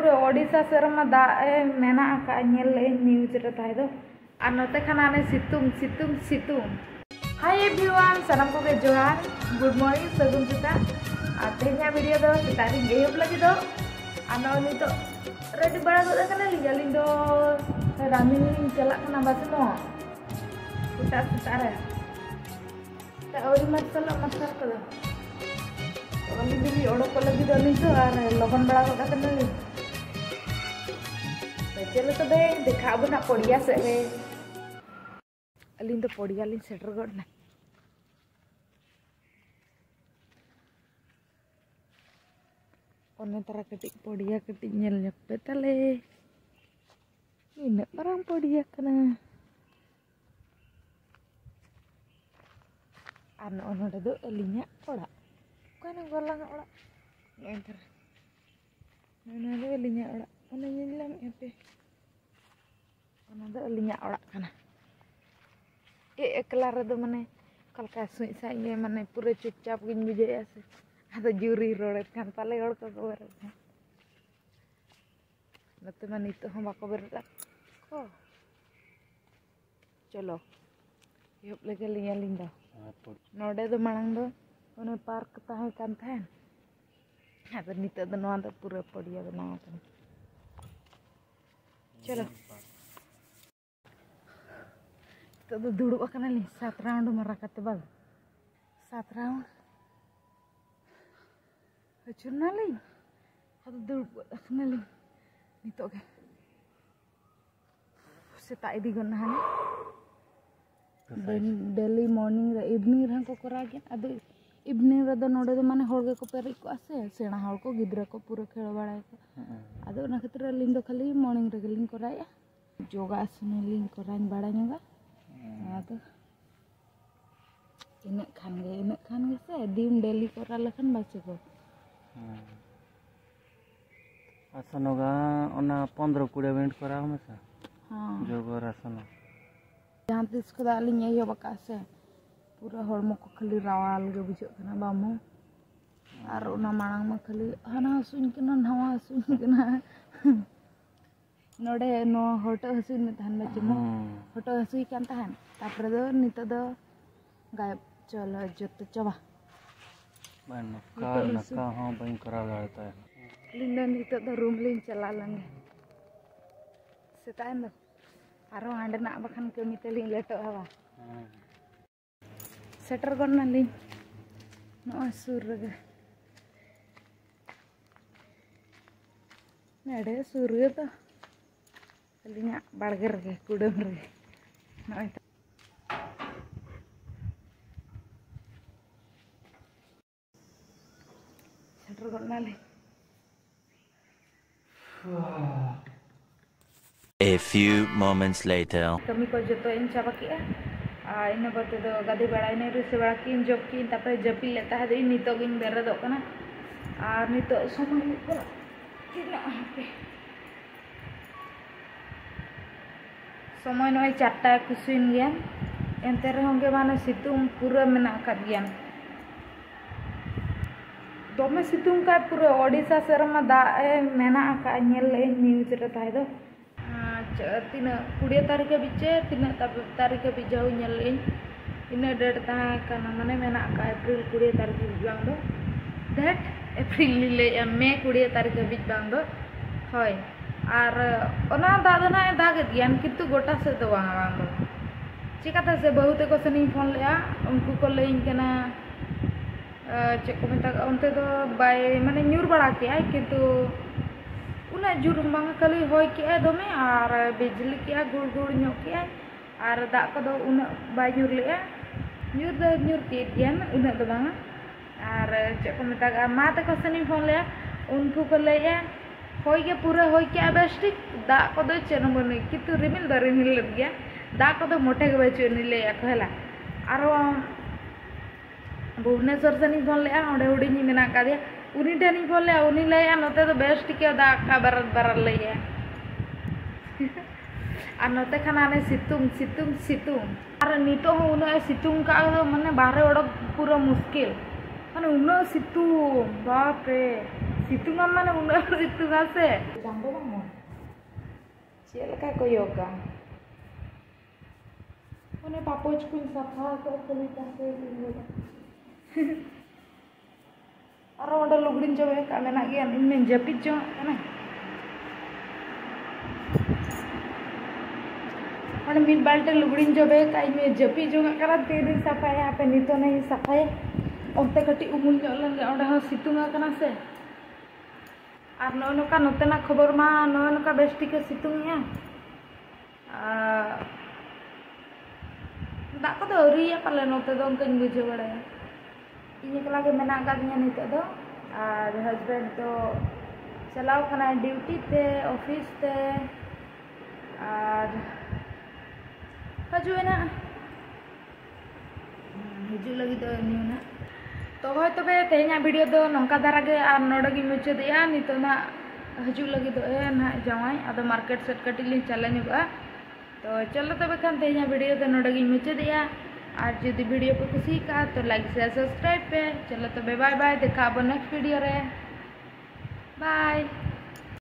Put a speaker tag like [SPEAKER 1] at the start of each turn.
[SPEAKER 1] पूरा ओडिशा सेरमा दाग मेना का न्यूज रे ताहे दो और नोते खाना सितुंग सितुंग सितुंग। हाय एवरीवन सनम को के जोहार गुड मॉर्निंग सगुन सेता और तेहना वीडियो दो सेता री एहब लगी दो आनो नितो रेडी बड़ा गो कना लिंग दो रामिन चला कना बासनो सेता सेता रे ता ओरी मसल को दो अली भी ओडक लगी दो नितो और लगन बड़ा गो कना ली चलो तबे देखा बना पड़िया से रे अली तो पड़िया ली सेटर गडना ओने तारा कटी पड़िया कटी नेल पे तले इन मारांग पड़िया कना आर नोडे दो अलिया ओड़ा कोना गलांग ओड़ा एंतर नोना दो अलिया ओड़ा ओने नेलम एपे ओना दो अलिया ओड़ा कना एकला रे दो माने कलका सुई साई माने पूरे चुपचाप गिन बुझे से आदो जुरी रोड़े खान पाले हड़ को खबर नते माने नितो हम बाको बेरदा को चलो एहब लेके लिया लिंदा नोडे दो मांग दो ओने पार्क ताहे कान थान आदो नितो दो नोआ दो पूरा पड़िया बनाव कन चलो तो दुड़ुब कना ली 7 राउंड मारा कते बाल 7 राउंड चुना ली अब दुड़ुब कना ली नितो के सेता इदी गना हाने डेली मॉर्निंग रे इवनिंग रे को करा गया अद इवनिंग रे दो नोडे दो माने होड़ को पेरी को आसे सेना होड़ को गिद्रा को पूरा खेल बाड़ा को अद ओना खतिर लिंग दो खाली मॉर्निंग रे लिंग कराया योगासन लिंग कराइन बाड़ा नगा आदो इन खान गे से दिन डेली करा लखन बाचे को
[SPEAKER 2] आसन होगा ओना 15-20 मिनट करा हमेशा
[SPEAKER 1] हां
[SPEAKER 2] जोगर आसन
[SPEAKER 1] जहां तिस को दाली ये बका से पूरा हड़मो को खाली रावाल गे बुझे कना बामो आर ओना मांग में खाली हाना हसुन कना नवा हसुन कना नोडे नो होटो हसुन में तहन बचे मो होटो हसुई कान तहन तापर दो नितो दो गायब चलो जत चबा
[SPEAKER 2] बन कार नका हां बइन करा जाता है
[SPEAKER 1] लिंदा नितो दो रूम लिंग चला लंगे सेतान दो आरो हांडे ना बखन कमी तली लेटो हवा सेटर गना लिंग नो सुर रे नेडे सुर गे तो अलिया बाड़गे रे कुडम रे नय सेटर गना ले
[SPEAKER 3] A few moments later.
[SPEAKER 1] कमी को जो तो इन चाबा किया इन बते दो गादी बड़ा इन रुसे बड़ा किन जब किन तापर जपी लेता है इन नितो गिन बेरे दो कना और नितो समय को किना पे समय नय 4टा कुसिन गया एंते रे होंगे माने सितुंग पूरा मेना का गया दोमे सितुंग का पूरा ओडिशा सेरमा दा मेना का नेल न्यूज रे ताहे दो तीन 20 तारीख बिचे 3 तारीख बिजाऊ नेल इन डेट ताहे कना माने मेना का अप्रैल 20 तारीख बिजाऊ दो डेट अप्रैल ले मे 20 तारीख बिज बांग दो होय और ओना दादा ना दाग दियान किंतु गोटा से तो बांग दो चिकाता से बहुते को सनी फोन लेया उनको को लेइन कना चे को मेता उनते तो बाय माने न्यूर बड़ा के किंतु उना जुर बांग खाली होय के दमे और बिजली के गुड़ गुड़ नो के और दा को दो उना बाय न्यूर ले न्यूर के दियान उना तो बांग और चे को मेता माते को सनी फोन लेया उनको को लेया होय के पूरा होय के बेस्टिक दा को दो चेन बने किंतु रिमिल द रिमिल गया दा को दो मोटे के बचे निले कहला आरो भुवनेश्वर से फोन ले ओडे हुडिनी मेना का दिया उनी टेनी फोन ले उनी ले नोते तो बेस्ट के दा का बरत ले आ नोते खाना ने सितुंग सितुंग सितुंग और नितो हो उना सितुंग का दो माने बाहरे ओडक पूरा मुश्किल माने उना सितुंग बाप रे सितुंगा माने उन्ना सितुंगा से चांदो बंग चेल का को योगा ओने पापोच कुन सफा को कलिता से लिंगो अरो ओंडे लुगड़िन जबे का मेना गया इन जपित जो ना ओंडे मिल बाल्टे लुगड़िन जबे का इन जपि जो करा तेरी सफाया पे नितो नहीं सफाया ओंते कटी उमुल जलन ओंडे हो सितुंगा कना से और नौका नोतेना खबर मा नौका बेस्टी के सितुंगिया दाग को अरिया पाले नोते दो उनका बुझे बड़ाया इन एकला के मेना कादिया नितो दो और हस्बैंड तो चलाव कना ड्यूटी ते ऑफिस ते और हजुना हजू लगी दो निना तो होय तबे तेहना वीडियो दो नंका दारा के और नोडगी मुचादिया नितो ना हजू लगी दो ना जावाई आदो मार्केट सेट कटिली चला नुगा तो चलो तबे खान तेहना वीडियो दो नोडगी मुचादिया और जदि वीडियो पे खुशी का तो लाइक शेयर सब्सक्राइब पे चलो तबे बाय बाय देखा नेक्स्ट वीडियो रे बाय।